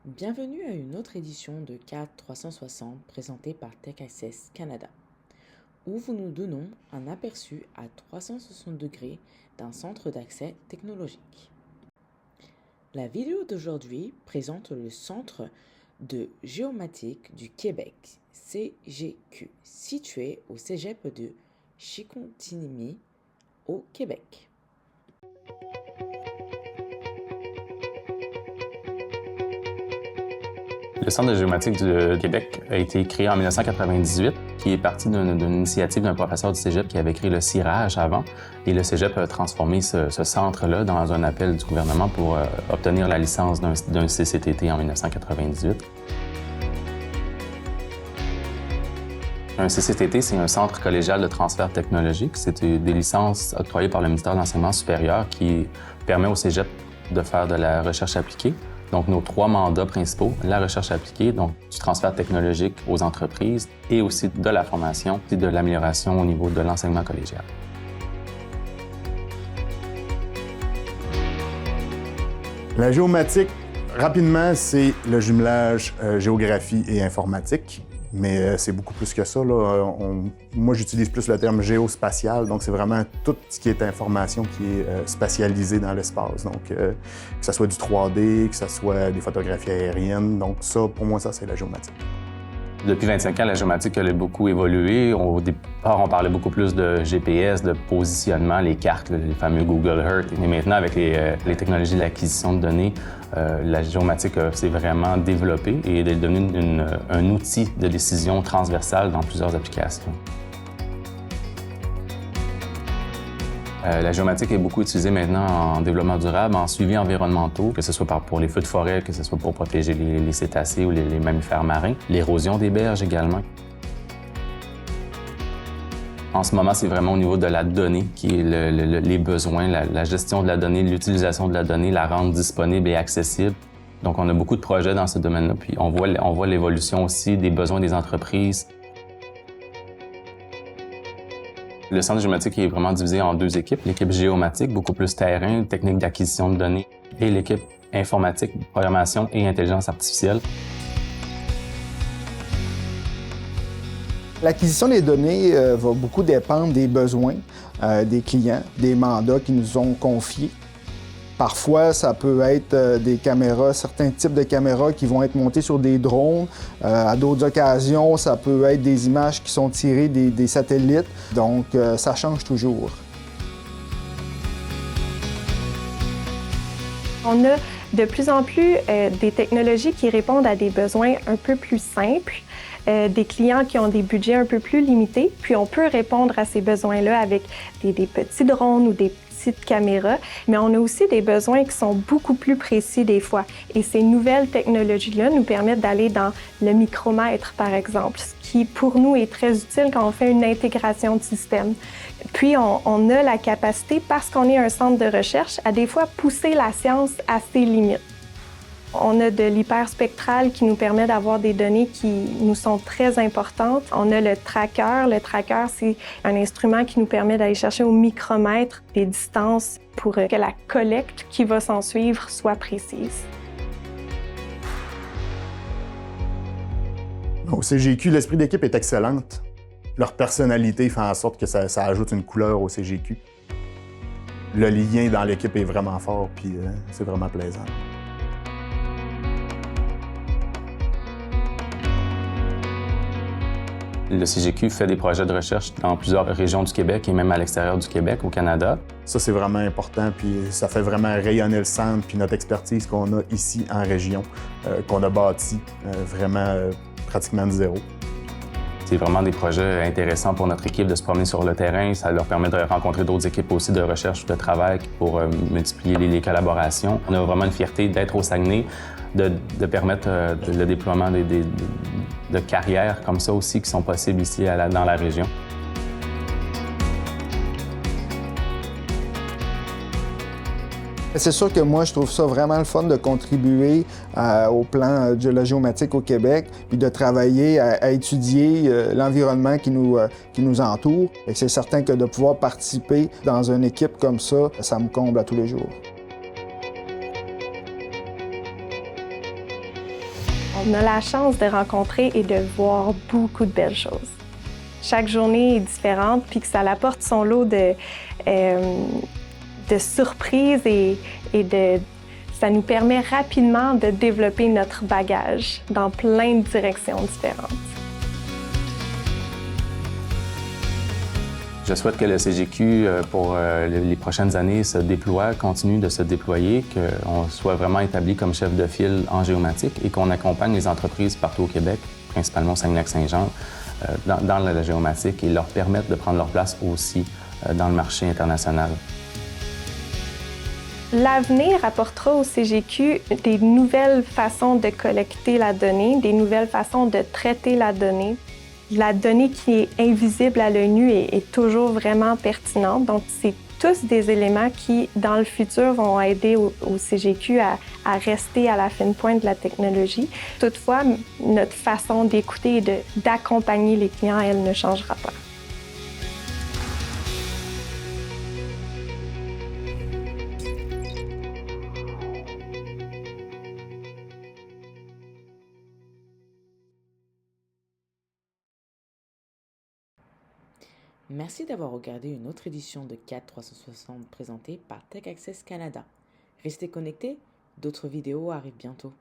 Bienvenue à une autre édition de CAD 360 présentée par Tech Access Canada, où nous donnons un aperçu à 360 degrés d'un centre d'accès technologique. La vidéo d'aujourd'hui présente le Centre de géomatique du Québec, CGQ, situé au cégep de Chicoutimi, au Québec. Le Centre de géomatique du Québec a été créé en 1998, qui est parti d'une initiative d'un professeur du cégep qui avait créé le cirage avant. Et le cégep a transformé ce centre-là dans un appel du gouvernement pour obtenir la licence d'un CCTT en 1998. Un CCTT, c'est un centre collégial de transfert technologique. C'est des licences octroyées par le ministère de l'Enseignement supérieur qui permet au cégep de faire de la recherche appliquée. Donc, nos 3 mandats principaux, la recherche appliquée, donc du transfert technologique aux entreprises et aussi de la formation et de l'amélioration au niveau de l'enseignement collégial. La géomatique, rapidement, c'est le jumelage géographie et informatique. Mais c'est beaucoup plus que ça, là. Moi, j'utilise plus le terme géospatial, donc c'est vraiment tout ce qui est information qui est spatialisée dans l'espace. Donc, que ce soit du 3D, que ce soit des photographies aériennes. Donc ça, pour moi, ça, c'est la géomatique. Depuis 25 ans, la géomatique elle a beaucoup évolué. Au départ, on parlait beaucoup plus de GPS, de positionnement, les cartes, les fameux Google Earth. Mais maintenant, avec les technologies de l'acquisition de données, la géomatique s'est vraiment développée et est devenue un outil de décision transversale dans plusieurs applications. La géomatique est beaucoup utilisée maintenant en développement durable, en suivi environnementaux, que ce soit pour les feux de forêt, que ce soit pour protéger les cétacés ou les mammifères marins, l'érosion des berges également. En ce moment, c'est vraiment au niveau de la donnée qui est les besoins, la gestion de la donnée, l'utilisation de la donnée, la rendre disponible et accessible. Donc, on a beaucoup de projets dans ce domaine-là, puis on voit l'évolution aussi des besoins des entreprises. Le centre de géomatique est vraiment divisé en 2 équipes. L'équipe géomatique, beaucoup plus terrain, technique d'acquisition de données, et l'équipe informatique, programmation et intelligence artificielle. L'acquisition des données va beaucoup dépendre des besoins des clients, des mandats qu'ils nous ont confiés. Parfois, ça peut être des caméras, certains types de caméras qui vont être montées sur des drones. À d'autres occasions, ça peut être des images qui sont tirées des satellites. Donc, ça change toujours. On a de plus en plus des technologies qui répondent à des besoins un peu plus simples, des clients qui ont des budgets un peu plus limités, puis on peut répondre à ces besoins-là avec des petits drones ou des petites caméras, mais on a aussi des besoins qui sont beaucoup plus précis des fois. Et ces nouvelles technologies-là nous permettent d'aller dans le micromètre, par exemple, ce qui pour nous est très utile quand on fait une intégration de système. Puis on a la capacité, parce qu'on est un centre de recherche, à des fois pousser la science à ses limites. On a de l'hyperspectral qui nous permet d'avoir des données qui nous sont très importantes. On a le tracker. Le tracker, c'est un instrument qui nous permet d'aller chercher au micromètre des distances pour que la collecte qui va s'en suivre soit précise. Au CGQ, l'esprit d'équipe est excellente. Leur personnalité fait en sorte que ça ajoute une couleur au CGQ. Le lien dans l'équipe est vraiment fort, puis c'est vraiment plaisant. Le CGQ fait des projets de recherche dans plusieurs régions du Québec et même à l'extérieur du Québec, au Canada. Ça, c'est vraiment important, puis ça fait vraiment rayonner le centre, puis notre expertise qu'on a ici en région, qu'on a bâti vraiment pratiquement de zéro. C'est vraiment des projets intéressants pour notre équipe de se promener sur le terrain. Ça leur permet de rencontrer d'autres équipes aussi de recherche ou de travail pour multiplier les collaborations. On a vraiment une fierté d'être au Saguenay, de permettre le déploiement de carrières comme ça aussi qui sont possibles ici dans la région. C'est sûr que moi, je trouve ça vraiment le fun de contribuer au plan de la géomatique au Québec, puis de travailler à étudier l'environnement qui nous entoure. C'est certain que de pouvoir participer dans une équipe comme ça, ça me comble à tous les jours. On a la chance de rencontrer et de voir beaucoup de belles choses. Chaque journée est différente, puis que ça apporte son lot de surprises ça nous permet rapidement de développer notre bagage dans plein de directions différentes. Je souhaite que le CGQ, pour les prochaines années, se déploie, continue de se déployer, qu'on soit vraiment établi comme chef de file en géomatique et qu'on accompagne les entreprises partout au Québec, principalement au Saguenay-Lac-Saint-Jean, dans la géomatique et leur permettre de prendre leur place aussi dans le marché international. L'avenir apportera au CGQ des nouvelles façons de collecter la donnée, des nouvelles façons de traiter la donnée. La donnée qui est invisible à l'œil nu est toujours vraiment pertinente. Donc, c'est tous des éléments qui, dans le futur, vont aider au CGQ à rester à la fine pointe de la technologie. Toutefois, notre façon d'écouter et d'accompagner les clients, elle ne changera pas. Merci d'avoir regardé une autre édition de CAD 360 présentée par Tech Access Canada. Restez connectés, d'autres vidéos arrivent bientôt.